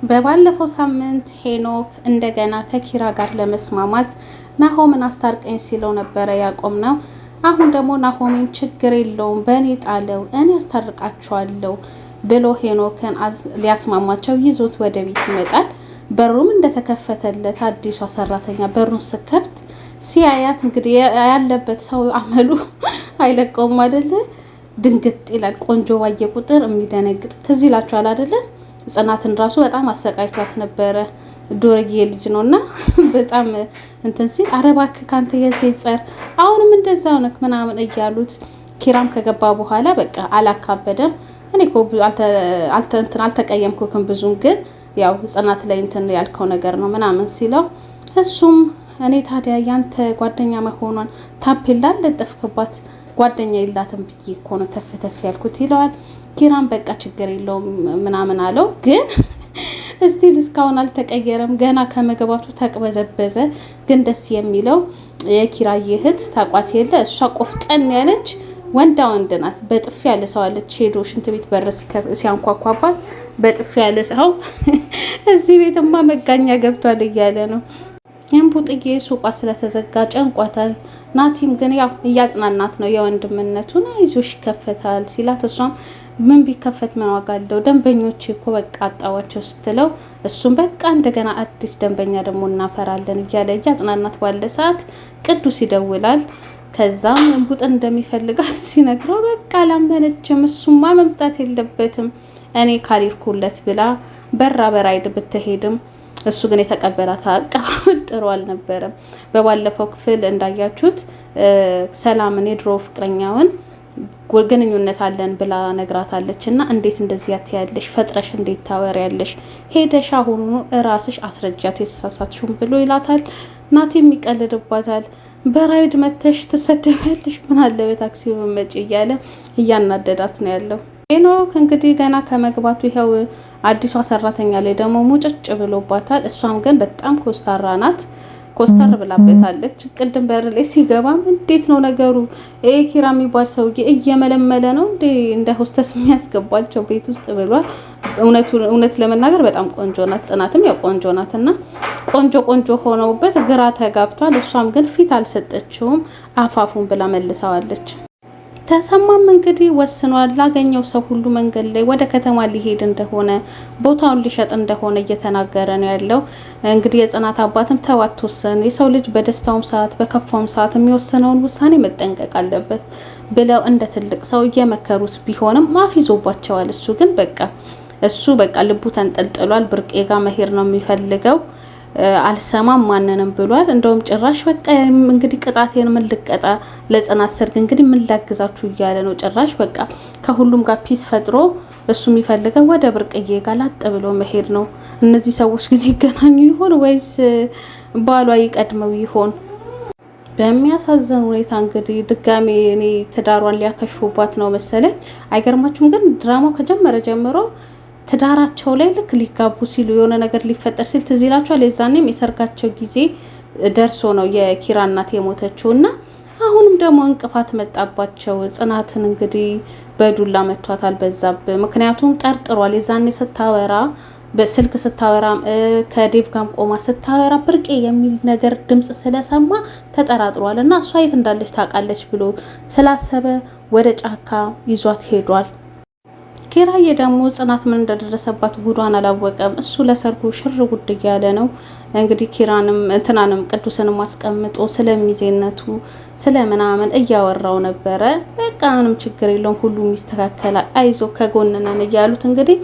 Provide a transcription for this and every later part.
በባለፈው ሳምንት ሄኖክ እንደገና ከኪራ ጋር ለመስማማት ናሆምን አስታርቀኝ ሲለው ነበረ ያቆምነው። አሁን ደግሞ ናሆሜም ችግር የለውም በእኔ ጣለው እኔ አስታርቃቸዋለሁ ብሎ ሄኖክን ሊያስማማቸው ይዞት ወደ ቤት ይመጣል። በሩም እንደተከፈተለት አዲሷ ሰራተኛ በሩን ስከፍት ሲያያት እንግዲህ ያለበት ሰው አመሉ አይለቀውም አይደለ? ድንግጥ ይላል። ቆንጆ ባየ ቁጥር የሚደነግጥ ትዝ ይላችኋል አይደለ? ጽናትን ራሱ በጣም አሰቃይቷት ነበረ። ዶርዬ ልጅ ነውና በጣም እንትን ሲል አረባክ ካንተ የሴት ጸር አሁንም እንደዛው ነክ ምናምን እያሉት ኪራም ከገባ በኋላ በቃ አላካበደም። እኔ እኮ አልተቀየምኩክም ብዙም ግን ያው ጽናት ላይ እንትን ያልከው ነገር ነው ምናምን ሲለው እሱም እኔ ታዲያ ያንተ ጓደኛ መሆኗን ታፔላ ለጠፍክባት ጓደኛ የላትም ብዬ እኮ ነው ተፍ ያልኩት ይለዋል። ኪራም በቃ ችግር የለውም ምናምን አለው። ግን እስቲል እስካሁን አልተቀየረም። ገና ከመግባቱ ተቅበዘበዘ። ግን ደስ የሚለው የኪራዬ እህት ታቋት የለ እሷ ቆፍጠን ያለች ወንዳ ወንድ ናት። በጥፊ ያለ ሰው አለች። ሄዶ ሽንት ቤት በር ሲያንኳኳባት በጥፊ ያለ ሰው እዚህ ቤትማ መጋኛ ገብቷል እያለ ነው። የእንቡጥዬ ሱቋ ስለተዘጋ ጨንቋታል። ናቲም ግን ያው እያጽናናት ነው የወንድምነቱን አይዞሽ ይከፈታል ሲላት እሷም ምን ቢከፈት ምን ዋጋ አለው ደንበኞች እኮ በቃ አጣዋቸው ስትለው እሱም በቃ እንደገና አዲስ ደንበኛ ደግሞ እናፈራለን እያለ እያጽናናት ባለ ሰዓት ቅዱስ ይደውላል። ከዛም እንቡጥን እንደሚፈልጋት ሲነግረው በቃ አላመነችም። እሱማ መምጣት የለበትም እኔ ካልኩለት ብላ በራይድ ብትሄድም እሱ ግን የተቀበላት አቀባበል ጥሩ አልነበረም። በባለፈው ክፍል እንዳያችሁት ሰላምን የድሮ ፍቅረኛውን ግንኙነት አለን ብላ ነግራታለች እና እንዴት እንደዚህ ያትያለሽ ፈጥረሽ እንዴት ታወሪያለሽ ሄደሽ አሁኑ ራስሽ አስረጃት የተሳሳትሽውን ብሎ ይላታል። ናቲም ይቀልድባታል። በራይድ መተሽ ትሰደባለሽ ምን አለ በታክሲ መመጪ እያለ እያናደዳት ነው ያለው። ሄኖክ እንግዲህ ገና ከመግባቱ ይኸው አዲሷ ሰራተኛ ላይ ደግሞ ሙጭጭ ብሎባታል። እሷም ግን በጣም ኮስታራ ናት። ኮስተር ብላበታለች። ቅድም በር ላይ ሲገባም እንዴት ነው ነገሩ ኪራ የሚባል ሰውዬ እየመለመለ ነው እንደ ሆስተስ የሚያስገባቸው ቤት ውስጥ ብሏል። እውነት ለመናገር በጣም ቆንጆ ናት። ጽናትም ያው ቆንጆ ናትና ቆንጆ ሆነውበት ግራ ተጋብቷል። እሷም ግን ፊት አልሰጠችውም። አፋፉን ብላ መልሰዋለች። ተሰማም እንግዲህ ወስኗል። ላገኘው ሰው ሁሉ መንገድ ላይ ወደ ከተማ ሊሄድ እንደሆነ ቦታውን ሊሸጥ እንደሆነ እየተናገረ ነው ያለው። እንግዲህ የጽናት አባትም ተዋት ተወሰነ የሰው ልጅ በደስታውም ሰዓት በከፋውም ሰዓት የሚወስነውን ውሳኔ መጠንቀቅ አለበት ብለው እንደ ትልቅ ሰው እየመከሩት ቢሆንም ማፍ ይዞባቸዋል። እሱ በቃ ልቡ ተንጠልጥሏል። ብርቄ ጋር መሄድ ነው የሚፈልገው። አልሰማም ማንንም ብሏል። እንደውም ጭራሽ በቃ እንግዲህ ቅጣቴን ምን ልቀጣ ለጽናት ሰርግ እንግዲህ ምን ላግዛችሁ እያለ ነው። ጭራሽ በቃ ከሁሉም ጋር ፒስ ፈጥሮ እሱ የሚፈልገው ወደ ብርቅዬ ጋር ላጥ ብሎ መሄድ ነው። እነዚህ ሰዎች ግን ይገናኙ ይሆን ወይስ ባሏ ይቀድመው ይሆን? በሚያሳዝን ሁኔታ እንግዲህ ድጋሜ እኔ ትዳሯን ሊያከሽፉባት ነው መሰለኝ። አይገርማችሁም? ግን ድራማው ከጀመረ ጀምሮ ትዳራቸው ላይ ልክ ሊጋቡ ሲሉ የሆነ ነገር ሊፈጠር ሲል ትዝ ይላችኋል። የዛኔም የሰርጋቸው ጊዜ ደርሶ ነው የኪራ እናት የሞተችው እና አሁንም ደግሞ እንቅፋት መጣባቸው። ጽናትን እንግዲህ በዱላ መቷታል በዛብህ። ምክንያቱም ጠርጥሯል። የዛኔ ስታወራ በስልክ ስታወራም ከዴቭ ጋርም ቆማ ስታወራ ብርቄ የሚል ነገር ድምጽ ስለሰማ ተጠራጥሯል እና እሷ የት እንዳለች ታውቃለች ብሎ ስላሰበ ወደ ጫካ ይዟት ሄዷል። ኪራዬ ደግሞ ጽናት ምን እንደደረሰባት ጉዷን አላወቀም። እሱ ለሰርጉ ሽር ጉድ እያለ ነው እንግዲህ ኪራንም እንትናንም ቅዱስንም አስቀምጦ ስለሚዜነቱ ስለምናምን እያወራው ነበረ። በቃ ምንም ችግር የለውም ሁሉም ይስተካከላል አይዞ ከጎንነን እያሉት እንግዲህ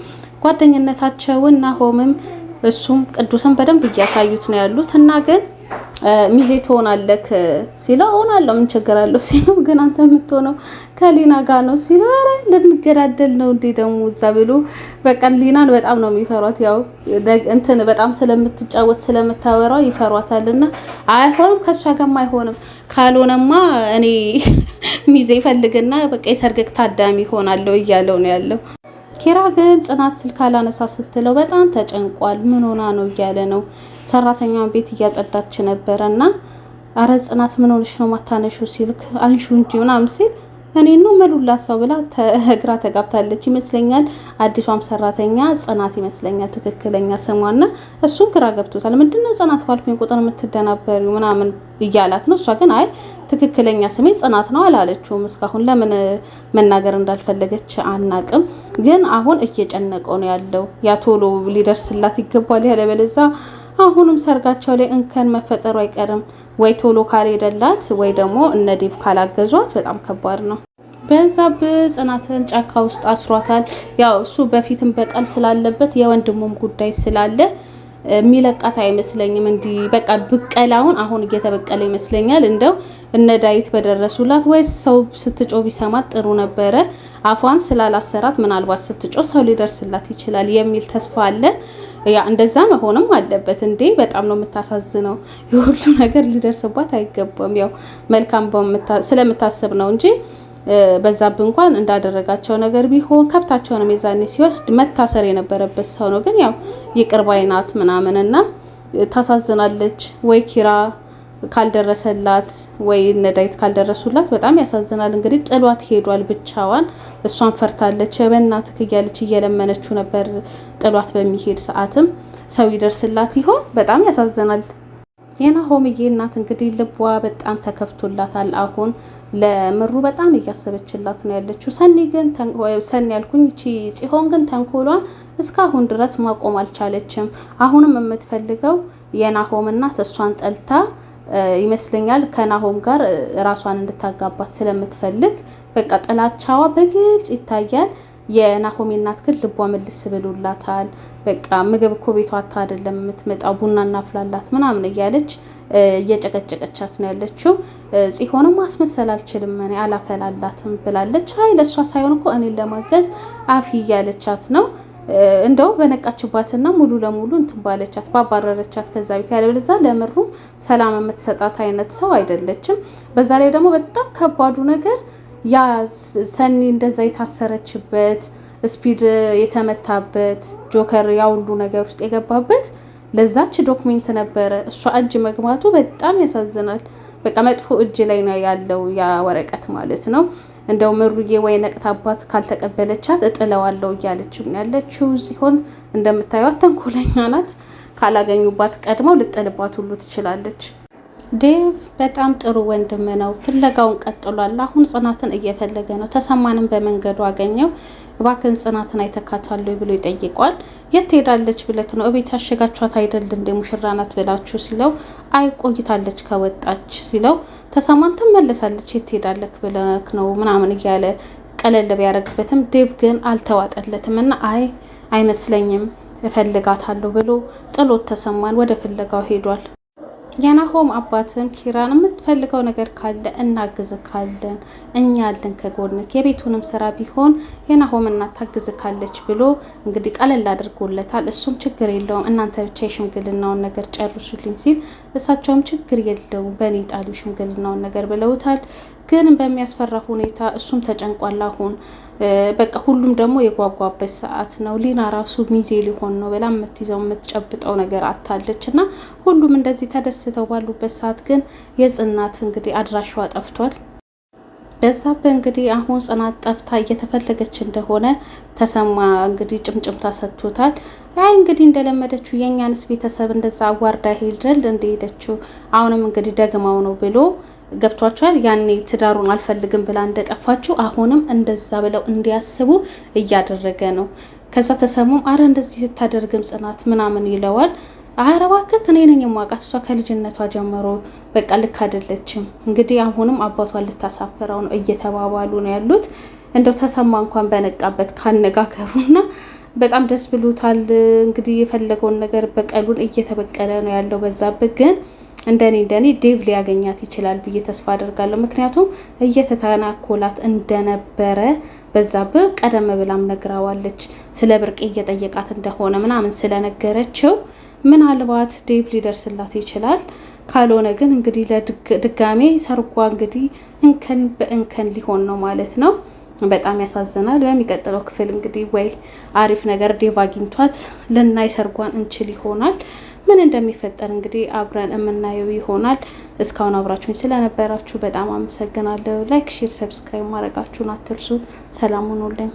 ጓደኝነታቸውን ናሆምም እሱም ቅዱስን በደንብ እያሳዩት ነው ያሉት እና ግን ሚዜ ትሆናለህ ሲለው ሆናለሁ ምን ችግር አለው ሲለው ግን አንተ የምትሆነው ከሊና ጋር ነው ሲለው አረ ልንገዳደል ነው እንዴ ደግሞ እዛ ብሎ በቃ ሊናን በጣም ነው የሚፈሯት። ያው እንትን በጣም ስለምትጫወት ስለምታወራው ይፈሯታልና አይሆንም ከሷ ጋርም አይሆንም ካልሆነማ እኔ ሚዜ ፈልግና በቃ የሰርግ ታዳሚ ሆናለሁ እያለው ነው ያለው። ኪራ ግን ጽናት ስልክ አላነሳ ስትለው በጣም ተጨንቋል። ምን ሆና ነው እያለ ነው። ሰራተኛውን ቤት እያጸዳች ነበርና አረ ጽናት ምን ሆነሽ ነው ማታነሹ ሲልክ አንሹ እንጂ ምናምን ሲል እኔ ነው መሉላት ሰው ብላ ግራ ተጋብታለች ይመስለኛል። አዲሷም ሰራተኛ ጽናት ይመስለኛል ትክክለኛ ስሟና እሱን ግራ ገብቶታል። ምንድነው ጽናት ባልኩኝ ቁጥር የምትደናበሪው ምናምን እያላት ነው። እሷ ግን አይ ትክክለኛ ስሜ ጽናት ነው አላለችውም። እስካሁን ለምን መናገር እንዳልፈለገች አናቅም። ግን አሁን እየጨነቀው ነው ያለው። ያ ቶሎ ሊደርስላት ይገባል። ያለበለዚያ አሁንም ሰርጋቸው ላይ እንከን መፈጠሩ አይቀርም። ወይ ቶሎ ካልሄደላት ወይ ደግሞ እነ ዴቭ ካላገዟት በጣም ከባድ ነው። በዛብህ ጽናትን ጫካ ውስጥ አስሯታል። ያው እሱ በፊትም በቀል ስላለበት የወንድሙም ጉዳይ ስላለ የሚለቃት አይመስለኝም። እንዲህ በቃ ብቀላውን አሁን እየተበቀለ ይመስለኛል። እንደው እነ ዳዊት በደረሱላት ወይስ ሰው ስትጮ ቢሰማት ጥሩ ነበረ። አፏን ስላላሰራት ምናልባት ስትጮ ሰው ሊደርስላት ይችላል የሚል ተስፋ አለ። ያ እንደዛ መሆንም አለበት እንዴ! በጣም ነው የምታሳዝነው። የሁሉ ነገር ሊደርስባት አይገባም። ያው መልካም ስለምታስብ ነው እንጂ በዛብህ እንኳን እንዳደረጋቸው ነገር ቢሆን ከብታቸውንም የዛኔ ሲወስድ መታሰር የነበረበት ሰው ነው። ግን ያው ይቅር ባይ ናት ምናምንና ታሳዝናለች። ወይ ኪራ ካልደረሰላት ወይ እነ ዳዊት ካልደረሱላት በጣም ያሳዝናል። እንግዲህ ጥሏት ሄዷል ብቻዋን። እሷን ፈርታለች። በእናትህ እያለች እየለመነችው ነበር። ጥሏት በሚሄድ ሰዓትም ሰው ይደርስላት ይሆን? በጣም ያሳዝናል። የናሆምዬ እናት እንግዲህ ልቧ በጣም ተከፍቶላታል። አሁን ለምሩ በጣም እያሰበችላት ነው ያለችው። ሰኒ ያልኩኝ እቺ ጽሆን ግን ተንኮሏን እስካሁን ድረስ ማቆም አልቻለችም። አሁንም የምትፈልገው የናሆም እናት እሷን ጠልታ ይመስለኛል ከናሆም ጋር ራሷን እንድታጋባት ስለምትፈልግ በቃ ጥላቻዋ በግልጽ ይታያል። የናሆም እናት ግን ልቧ መልስ ብሎላታል። በቃ ምግብ እኮ ቤቷ አይደለም የምትመጣው ቡና እናፍላላት ምናምን እያለች እየጨቀጨቀቻት ነው ያለችው። ጽሆንም ማስመሰል አልችልም እኔ አላፈላላትም ብላለች። አይ ለሷ ሳይሆን እኮ እኔን ለማገዝ አፊ እያለቻት ነው። እንደው በነቃችባትና ሙሉ ለሙሉ እንትን ባለቻት ባባረረቻት ከዛ ቤት። ያለበለዛ ለምሩ ሰላም የምትሰጣት አይነት ሰው አይደለችም። በዛ ላይ ደግሞ በጣም ከባዱ ነገር ያ ሰኒ እንደዛ የታሰረችበት ስፒድ የተመታበት ጆከር ያ ሁሉ ነገር ውስጥ የገባበት ለዛች ዶክሜንት ነበረ። እሷ እጅ መግባቱ በጣም ያሳዝናል። በቃ መጥፎ እጅ ላይ ነው ያለው ያ ወረቀት ማለት ነው። እንደው ምሩዬ ወይ ነቅታባት ካልተቀበለቻት እጥለዋለሁ እያለች ያለችው ሲሆን እንደምታዩት ተንኮለኛ ናት። ካላገኙባት ቀድመው ልጥልባት ሁሉ ትችላለች። ዴቭ በጣም ጥሩ ወንድም ነው። ፍለጋውን ቀጥሏል። አሁን ጽናትን እየፈለገ ነው። ተሰማንም በመንገዱ አገኘው። እባክን ጽናትን አይተካታሉ ብሎ ይጠይቋል። የት ሄዳለች ብለክ ነው? እቤት ያሸጋችኋት አይደል እንደ ሙሽራ ናት ብላችሁ ሲለው አይ ቆይታለች ከወጣች ሲለው ተሰማን ትመለሳለች የት ሄዳለክ ብለክ ነው ምናምን እያለ ቀለል ቢያደርግበትም ዴቭ ግን አልተዋጠለትም እና አይመስለኝም እፈልጋታለሁ ብሎ ጥሎት ተሰማን ወደ ፍለጋው ሄዷል። የናሆም አባትም ኪራን የምትፈልገው ነገር ካለ እናግዝካለን፣ እኛ ያለን ከጎንክ፣ የቤቱንም ስራ ቢሆን የናሆም እናት ታግዝካለች ብሎ እንግዲህ ቀለል አድርጎለታል። እሱም ችግር የለውም እናንተ ብቻ የሽምግልናውን ነገር ጨርሱልኝ ሲል እሳቸውም ችግር የለውም በእኔ ጣሉ ሽምግልናውን ነገር ብለውታል። ግን በሚያስፈራ ሁኔታ እሱም ተጨንቋል። አሁን በቃ ሁሉም ደግሞ የጓጓበት ሰዓት ነው። ሊና ራሱ ሚዜ ሊሆን ነው ብላ የምትይዘው የምትጨብጠው ነገር አታለች እና ሁሉም እንደዚህ ተደስተው ባሉበት ሰዓት ግን የጽናት እንግዲህ አድራሻዋ ጠፍቷል። በዛብህ እንግዲህ አሁን ጽናት ጠፍታ እየተፈለገች እንደሆነ ተሰማ። እንግዲህ ጭምጭምታ ሰጥቶታል። አይ እንግዲህ እንደለመደችው የኛንስ ቤተሰብ እንደዛ አዋርዳ ሄልደል እንደሄደችው አሁንም እንግዲህ ደግማው ነው ብሎ ገብቷቸዋል። ያኔ ትዳሩን አልፈልግም ብላ እንደጠፋችው አሁንም እንደዛ ብለው እንዲያስቡ እያደረገ ነው። ከዛ ተሰሙም አረ እንደዚህ ስታደርግም ጽናት ምናምን ይለዋል። አረ እባክህ እኔ ነኝ የማውቃት እሷ ከልጅነቷ ጀምሮ በቃ ልክ አይደለችም። እንግዲህ አሁንም አባቷን ልታሳፍረው ነው እየተባባሉ ነው ያሉት። እንደው ተሰማ እንኳን በነቃበት ካነጋገሩና በጣም ደስ ብሎታል። እንግዲህ የፈለገውን ነገር በቀሉን እየተበቀለ ነው ያለው። በዛብህ ግን እንደኔ ዴቭ ሊያገኛት ይችላል ብዬ ተስፋ አደርጋለሁ። ምክንያቱም እየተተናኮላት እንደነበረ በዛብህ ቀደም ብላም ነግራዋለች። ስለ ብርቅ እየጠየቃት እንደሆነ ምናምን ስለነገረችው ምናልባት ዴቭ ሊደርስላት ይችላል። ካልሆነ ግን እንግዲህ ለድጋሜ ሰርጓ እንግዲህ እንከን በእንከን ሊሆን ነው ማለት ነው። በጣም ያሳዝናል። በሚቀጥለው ክፍል እንግዲህ ወይ አሪፍ ነገር ዴቭ አግኝቷት ልናይ ሰርጓን እንችል ይሆናል ምን እንደሚፈጠር እንግዲህ አብረን የምናየው ይሆናል። እስካሁን አብራችሁኝ ስለነበራችሁ በጣም አመሰግናለሁ። ላይክ፣ ሼር፣ ሰብስክራይብ ማድረጋችሁን አትርሱ። ሰላም ሁኑልኝ።